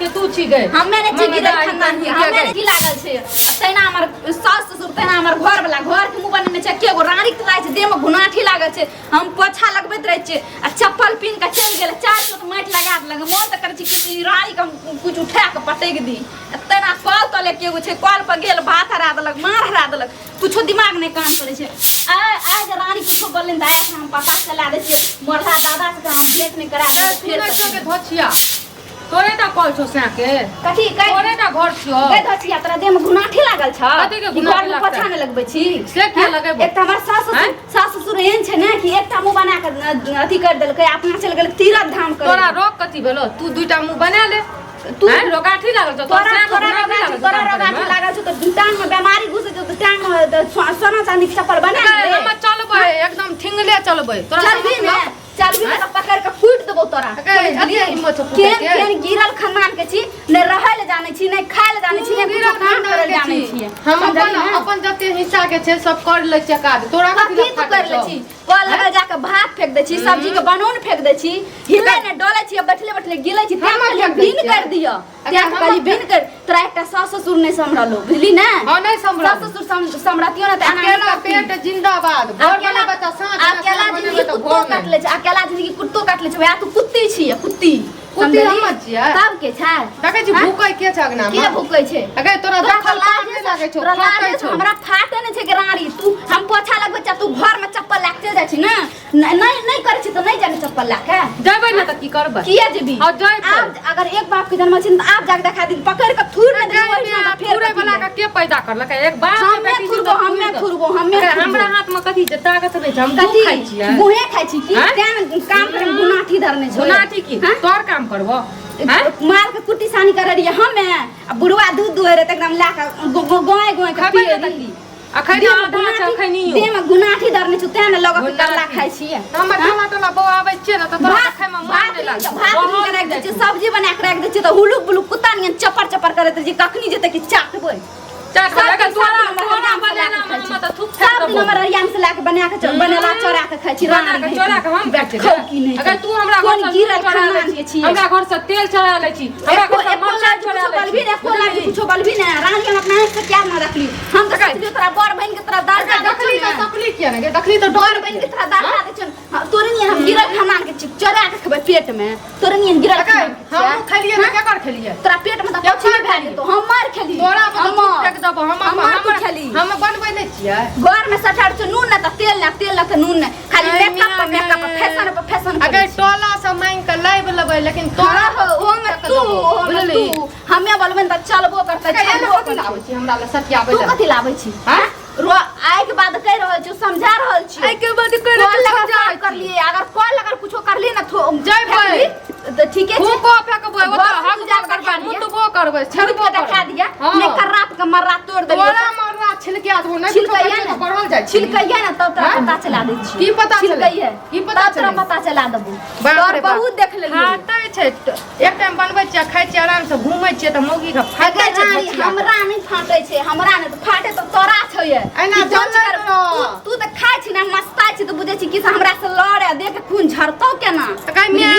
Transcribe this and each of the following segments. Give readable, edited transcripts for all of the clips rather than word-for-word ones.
के तू छी गए हमें ने छी गिरल खानदान के हमें की लागल छे तैना हमर सास ससुर तैना हमर घर वाला घर के मुंह बने छे के गो रानी के लागे छे देह में गुनाठी लागल छे हम पोछा लगबैत रहे छे आ चप्पल पिन के चल गेले चार चोट माटी लगा लगे मोन त करे छी कि रानी के कुछ उठा के पटक दी तैना कॉल तले के गो छे कॉल पर गेल भात हरा देलक मार हरा देलक कुछो दिमाग नहीं काम करे छे आज रानी कुछो बोलन दाया हम पता चला दे छे मोरला दादा से हम भेंट नहीं करा दे फिर के धोछिया तोरे ता कॉल छो से के कथी तोरे ता घर छियो के धोछिया तोरा देह में गुनाठी लागल छ कथी के गुनाठी लागल पोछा में लगबै छी से के लगेबो एक हमर सास ससुर एहन छे ने कि एकटा मुंह बना के अथी कर देलकै अपना चल गेल तीरथ धाम करे तोरा रोक कथी भेलो तू दुईटा मुंह बना ले तू रोगाठी लागल छ तोरा रोगाठी लागल छ त टांग में बीमारी घुसे छ त टांग में सोना चांदी के चप्पल बना ले हम चलबै एकदम ठिंगले चलबै तोरा चलबी ने चलबी त पकड़ के फूट देबो तोरा केन गिरल खानदान के छी ने रहै ले जाने छी ने खाय ले जाने छी ने गिरल काम करे ले जाने छी हम अपन जते हिस्सा के छै सब कर ले चका दे तोरा कथी तू कर ले छी कल लगा जाके भात फेंक दे छी सब्जी के बनौन फेंक दे छी हिले ने डोले छी बैठले बैठले गिले छी हम बिन कर दियो त्या कहली बिन कर तोरा एकटा सास ससुर नहीं संभरलो बुझली ना हां नहीं संभरलो सास ससुर संभरतियो ना त अकेला पेट जिंदाबाद अकेला बच्चा साथ अकेला जिंदगी कुत्तो काट ले छ अकेला जिंदगी कुत्तो काट ले छ तू कुत्ती छी कुत्ती कुत्ती हम छियै तब के छै देखे छी भूकै के छ अगना में के भूकै छै अगे तोरा देखल लागे लागे छ फाटै छ हमरा फाटे नै छै गरारी तू हम पोछा लगबै छ तू घर में चप्पल लाके जाइ छी ना नहीं करे छी त नहीं जाके चप्पल लाके जइबै ना त की करबै किया जेबी हां जइबै अगर एक बाप के जन्म छै त आप जाके देखा दी पकड़ के थूर न देबै ना फेर वाला के पैदा करलकै एक बाप के बेटी हमें खुरबो हमरा हाथ में कथी छै ताकत नै छै हम दूध खाइ छियै गुहे खाइ छी की तें काम करे गुनाठी धरने छै गुनाठी की तोर काम करबो मार के कुट्टी सानी करे रिया हमें आ बुढ़वा दूध दुहे रे त एकदम लाके गोए गोए के पिए दी अखनी आधा छ अखनी देह में गुनाठी धरने छ तें लगा के करला खाइ छियै हमर टमाटर बौ आबै छै न त तोरा खाइ में मार दे लाग भात रख दे छै सब्जी बना के रख दे छै त हुलुक बुलुक कुत्ता नियन चपर चपर करत जे कखनी जेते कि चाटबै चाट लगा तोरा बनाना हम त थुक सब दिन हमर रियान से लाके बना के बनेला चोरा के खाइ छी बना के चोरा के हम बैठ खाउ की नहीं अगर तू हमरा कोन गिरल खाना के छी हमरा घर से तेल चढ़ा ले छी हमरा घर से मरचाई चढ़ा ले बलबी ने कोला कुछो बलबी ने रानी हम अपना से क्या न रखली हम तो कहली तोरा बड़ बहन के तरफ दाल दखली त सकली किया ने दखली त बड़ बहन के तरफ दाल दे छ तोरे नहीं हम गिरल खाना के चोरा के खबे पेट में तोरे नहीं गिरल हम खलिए त क्या कर खलिए तोरा पेट में त पछी भए तो हम मार खली तोरा हम फेंक दब हम खली हम बनबै नै छियै घर में सठार छ नून न त तेल न नून न खाली मेकअप पर फैशन अगर टोला से मांग के लेबै लेकिन तोरा ओ में तू हमें बोलबे त चलबो करते लाबै छी हमरा ल सटियाबै तू कथि लाबै छी हां आइ के बाद कह रहल छी समझा रहल छी आइ के बाद कह रहल कर लिए अगर कॉल अगर कुछो कर लिए न जइबै त ठीके छै को फेकबै ओ त हम जा करबै मुतबो करबै छड़बो देखा दिया ने करात के मर्रा तोड़ दे तोरा मर्रा छिलके आदमो नै छिलकैया बढ़ल जाइ छिलकैया न तब तोरा पता चला दै छी की पता छिलकैया की पता तोरा पता चला देबो और बहुत देख लेलियै हाटै छै एक टाइम बनबै छियै खाइ छियै आराम से घुमै छियै त मौगी के फाटै छै हमरा नै फाटै छै हमरा नै त फाटै त तोरा छै एना जल तू त खाइ छी ना मस्ता छी त बुझै छी कि हमरा से लड़े देख के खून झरतौ केना कहि मे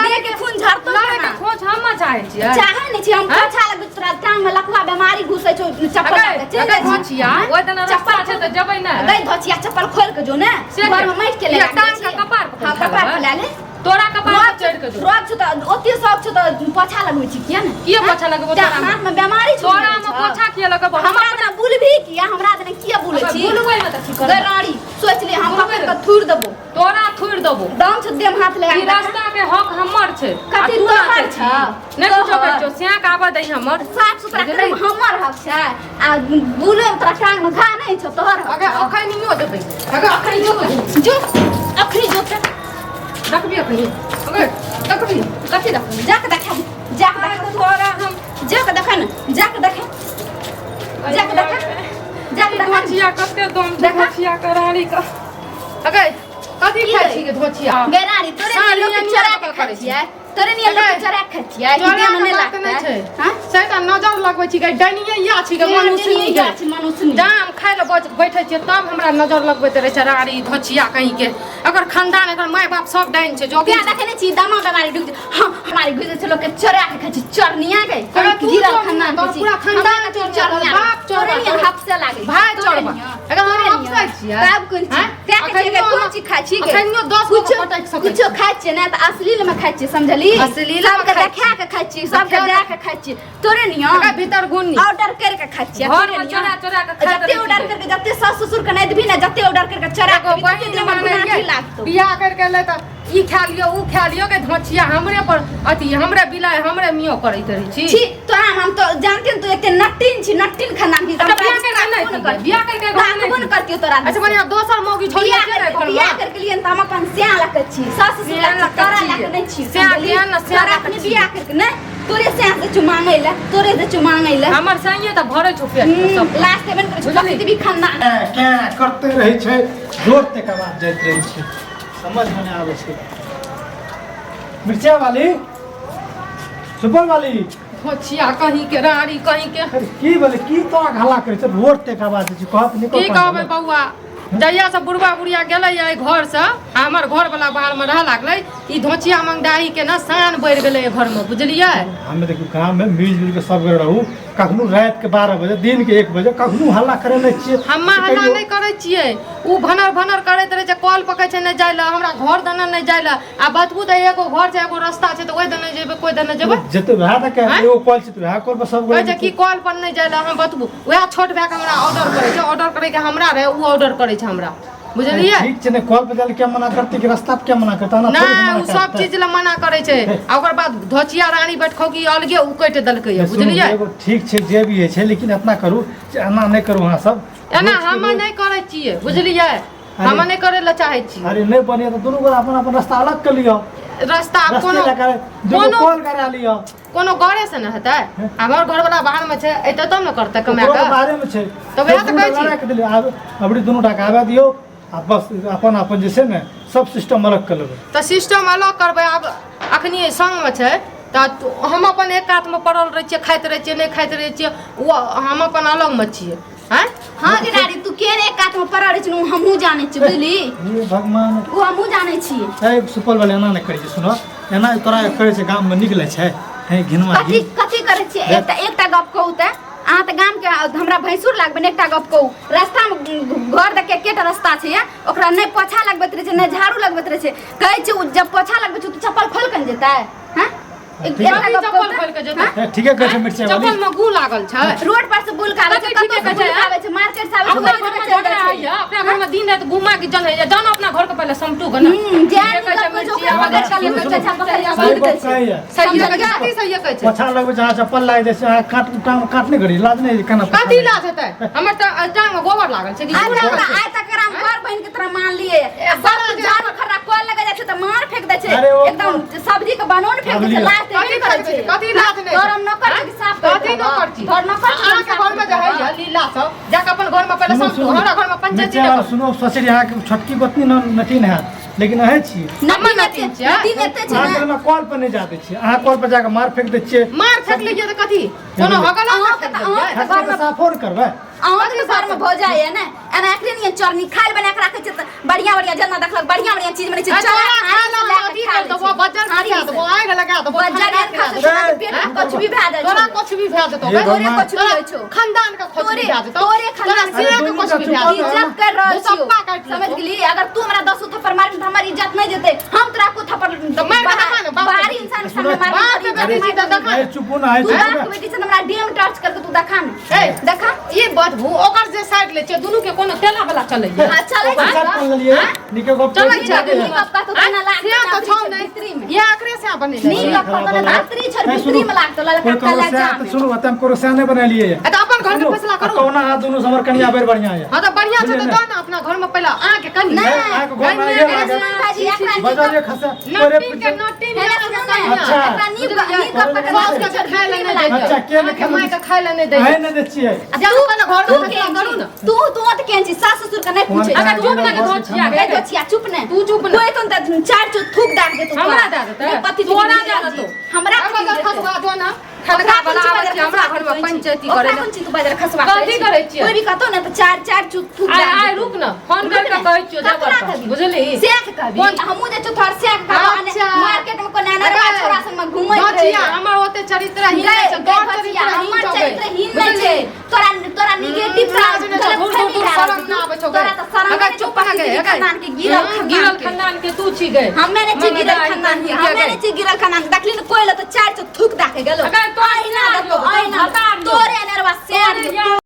देख के खून झरतौ लड़े के खोज हम चाहै छियै चाहै नै छी हम अच्छा लगै तोरा टांग में लकवा बीमारी घुसै छौ चप्पल के चल धोचिया ओइ दिन चप्पल छै त जबै ना दे धोचिया चप्पल खोल के जो ने घर में माइट के ले टांग के कपार हां कपार पे ले ले तोरा कपार चढ़ के जो रोक छ त ओते सब छ त पोछा लगबै छी किया ने किया पोछा लगबो तोरा हाथ में बीमारी छ तोरा में पोछा किया लगबो हमरा त बुलभी किया हमरा त किया बुलै छी बुलबै में त की कर गराड़ी सोच ले हम पकड़ के थूर देबो तोरा थूर देबो दाम छ देम हाथ लगा ई रास्ता के हक हमर छै कथि तोहर छ नै कुछो कहै छौ स्याक आबा दई हमर साफ सुथरा करे हमर हक छै आ बुले तोरा टांग में घा नै छ तोहर अगर अखनियो देबै अगर अखनियो जो अखनी जो रखबी अखनी अगर रखबी कथि रख जाके देखा जाके तोरा हम जाके देखा न जाके देखा जाके देखा जाके देखा धोचिया कते दम धोचिया करारी का अगर कथि खाइ छी के धोचिया गरारी तोरे लोग चोरा के खाइ छियै तोरे नियन लोग चरा खचिया ई दे मने लागते छै हां सेटा नजर लगबै छी डाइनिया या छी के मनुष्य जाम खाय ल बैठे छी तब हमरा नजर लगबैत रहे छै राड़ी धचिया कहीं के अगर खानदान एकर माय बाप सब डाइन छै जो क्या देखने छी दामा डगारी डुक हां हमारी गुजर से लोग के चरा के खची चरनिया गई गिरा खानदान के पूरा खानदान के चरनिया बाप तोरे नियन हाफ से लागे भाई चढ़बा अगर हम अपसाइ छियै तब कोन छी क्या के के कोन छी खाइ छी अखनियो 10 गो पटक सकै कुछो खाइ छी ना त असलील में खाइ छी समझली असलील में देखा के खाइ छी सब के देख के खाइ छी तोरे नियन का भीतर गुन्नी ऑर्डर करके खाइ छी घर में चोरा चोरा के खा जत्ते ऑर्डर करके जत्ते सास ससुर के नहीं देबी ना जत्ते ऑर्डर करके चरा के बहिन माने लागतो बियाह करके ले त ई खा लियो ऊ खा लियो के धचिया हमरे पर अथी हमरे बिलाय हमरे मियो करैत रही छी छी तो हम तो जानते न तू एते नट्टिन छी नट्टिन खानदान की बियाह करके घर कौन करती तोरा अच्छा बढ़िया दोसर मौगी छोड़ी के रे घर बियाह करके लिए त हम अपन स्याह लक छी सास ससुर तोरा लक नहीं छी स्याह के न स्याह अपनी बियाह करके न तोरे स्याह से चुमांगै ले तोरे से चुमांगै ले हमर संगे त भरे छु पेट सब लास्ट में कर छु भी खानदान क्या करते रहे छै जोर ते का बात जाइत रहे छै समझ में आवे छै मिर्चा वाली सुपर वाली धचिया कहीं के राड़ी कहीं के अरे की बोले की तो हल्ला करे छै रोड ते का बात छै कहत निको की कहबै बौआ जहिया से बुढ़वा बुढ़िया गेलै है घर से हमर घर वाला बाहर में रह लागलै ई धोचिया मंगदाही के न शान बढ़ गेलै घर में बुझलियै हमें देखियो गांव में मिलजुल के सब गए रहू कखनो रात के 12 बजे दिन के 1 बजे कखनो हल्ला करे नै छियै हम हल्ला नै करै छियै उ भनर भनर करैत रहे छै कॉल पकै छै नै जाय ल हमरा घर दना नै जाय ल आ बतबू त एगो घर छै एगो रास्ता छै त ओइ दने जेबै कोइ दने जेबै जते वहा त के एगो कॉल छै वहा कॉल पर सब कहै गए छै की कॉल पर नै जाय ल हम बतबू ओहा छोट भाई के हमरा ऑर्डर करे छै ऑर्डर करे के हमरा रहे उ ऑर्डर करे छै हमरा बुझलियै ठीक छै ने कॉल पे जाले क्या मना करती कि रास्ता पे क्या मना करता ना ना उ सब चीज ल मना करे छै आ ओकर बाद धचिया रानी बैठखौ की अलगे उ कटि देलकै बुझलियै एगो ठीक छै जे भी है छै लेकिन अपना करू एना नै करू अहाँ सब एना हम नै करै छियै बुझलियै हम नै करे ल चाहै छी अरे नै बनिए त दुनु गोरा अपन अपन रास्ता अलग कर लियो रास्ता कोनो दुनु कॉल करा लियो कोनो घरे से न हेतै हमर घर वाला बाहर में छै एतै तब न करतै कमा के बारे में छै तो वएह त कहै छी अबड़ी दुनु टाका आबा दियो आ बस अपन अपन जे छै ने सब सिस्टम अलग कर लेबै त सिस्टम अलग करबै अब अखनी संग में छै त हम अपन एक हाथ में पड़ल रह छियै खाइत रह छियै नै खाइत रह छियै वो हम अपन अलग में छियै हैं हां गिराड़ी तू केन एक हाथ में पड़ल छी हमहु जानै छी बुझली हे भगवान वो हमहु जानै छी ए सुपल वाले एना नै करै छै सुनो एना तोरा करै छै गाम में निकलै छै हे घिनवा कथि कथि करै छी एकटा गप कहू त अहाँ त गाम के हमरा भैंसुर लागबे एकटा गप कहू रास्ता में घर देख के केटा रास्ता छै ओकरा नै पोछा लगबैत रहे छै नै झाड़ू लगबैत रहे छै कहै छै जब पोछा लगबै छै त चप्पल खोल के जेतै हैं एकटा चप्पल खोल के जेतै ठीके कहै छै मिर्चा वाली चप्पल में गू लागल छै रोड पर से बुल के आबै छै ठीके कहै छै आबै छै मार्केट से आबै अपना घर में झगड़ा है अपना घर में दिन रात घुमा के जन है जानो अपना घर के पहले समटू गना जान कहै छै मिर्चा मगर चल के चप्पल सही है सही कहै छै पोछा लगबै जहाँ चप्पल लाग दे छै काट टांग काट नै करी लाज नै केना कथी लाज हेतै हमर त टांग में गोबर लागल छै आइ तक हम घर बहन के तरह मान लिए सब झाड़ू खरा कोल लगा जाय छै त मार फेंक दे छै एकदम सब्जी के बनोन फेंक दे छै लाज कथी करे छै कथी लाज नै और हम न कर के साफ कर कथी न करती घर न कर अहाँ के घर में जे है लीला सब जाके अपन घर में पहले समटू हमरा घर में पंचायत सुनो ससुर यहाँ के छोटकी गोतनी नटीन है लेकिन है छी नम्बर नतीन छै अहाँ के कॉल पर नै जाते छी अहाँ कॉल पर जाके मार फेंक दे छियै मार फेंक लियो त कथी कोनो हगल घर में साफोर करबै अहाँ के घर में भौजा है ना एना एकरे नियन चरनी खाइल बना के राखे छै त बढ़िया बढ़िया जना देखलक बढ़िया बढ़िया चीज बनै छै चला खाना अथी कर दबो बजर खा दबो आग लगा दबो बजर खा दबो पेट में कुछ भी भा जाय तोरा कुछ भी भा देतो तोरे कुछ भी होय छौ खानदान का कुछ भी भा देतो तोरे खानदान से के कुछ भी भा देतो इज्जत कर रहल छी समझ गेली अगर तू हमरा 10 थप्पड़ मारबी त हमर इज्जत नहीं जेते हम तोरा को थप्पड़ तो मार के देखा ना बाहरी इंसान सामने मार बाप के बेटी त देखा चुप ना है तू बाप के बेटी से हमरा डीएम टच करके तू देखा ना ए देखा ये बदबू ओकर जे साइड ले छै दुनु के कोनो तेला वाला चलै है हां चलै पैसा कोन लेलिए निके गप चलै छै नी गप तो तना लाग से तो छौ भीतरी में ये आखरे से बने नी गप तो रात्रि छर भीतरी में लागतो ललका काला जाम सुनो त हम कोनो साने बना लिए त अपन घर के फैसला करू कौना हाथ दोनों समर कन्या बेर बढ़िया है हां त बढ़िया छै त ना अपना घर में पहला आ के कन्या आ के घर में ये लागे भाजी एकरा बाजार ये खसा नटी के नटी अच्छा। एकरा नीक नीक सास के खाए ले नहीं दै अच्छा, के नहीं माय के खाए ले नहीं दै है न दै छियै जाओ अपन घर में फैसला करू ना तू मत केन छी सास ससुर का नहीं पूछे अगर चुप ना के धोचिया ए धोचिया चुप ने तू चुप ना कोई तो चार चो थूक डाल दे तू हमरा दे देता पति तोरा दे देतो हमरा अब खसवा दो ना खड़का बनावे छी हमरा घर में पंचायती करे कौन चीज तू बाजार खसवा कथी करे छी कोई भी कहतो ना तो चार चो थूक डाल आय रुक ना फोन करके कहै छियो जबर बुझली सेक कभी हमहु जे चोथर सेक का मार्केट में कोना ना छोरा संग में घुमै धोचिया हमर ओते चरित्र ही नहीं छै दो चरित्र हमर चरित्र ही नहीं छै तोरा निगेटिव शरम ना आबै छौ तोरा तो शरम अगर चुप आ गए खानदान के गिरल खानदान के तू छी गए हमें ने छी गिरल खानदान के हमें ने छी गिरल खानदान देखली न कोई ल तो चार चो थूक दाके गेलो अगर तो आईना तोरे अनरवा से